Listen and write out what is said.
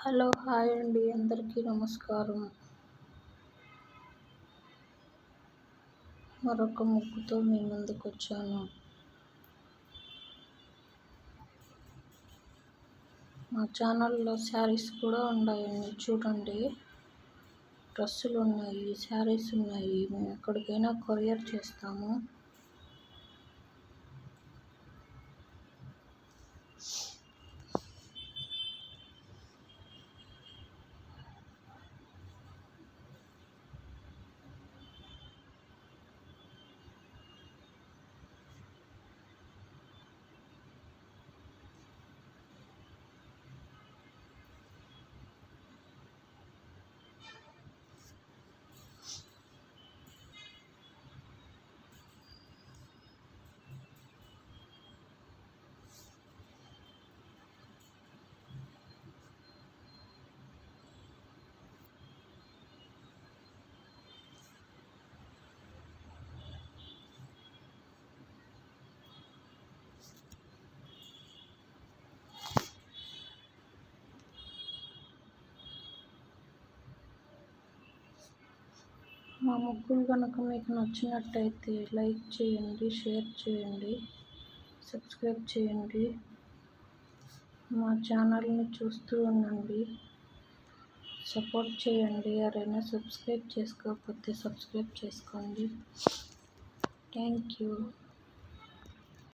Hello hi అండి, అందరికీ నమస్కారం. మరొక ముగ్గుతో మీ ముందుకు వచ్చాను. మా ఛానల్లో శారీస్ కూడా ఉన్నాయండి, చూడండి. డ్రెస్సులు ఉన్నాయి, శారీస్ ఉన్నాయి. మేము ఎక్కడికైనా కొరియర్ చేస్తాము. మా ముగ్గులు కనుక మీకు నచ్చినట్టయితే లైక్ చేయండి, షేర్ చేయండి, సబ్స్క్రైబ్ చేయండి. మా ఛానల్ని చూస్తూ ఉండండి, సపోర్ట్ చేయండి. ఎవరైనా సబ్స్క్రైబ్ చేసుకోకపోతే సబ్స్క్రైబ్ చేసుకోండి. Thank you.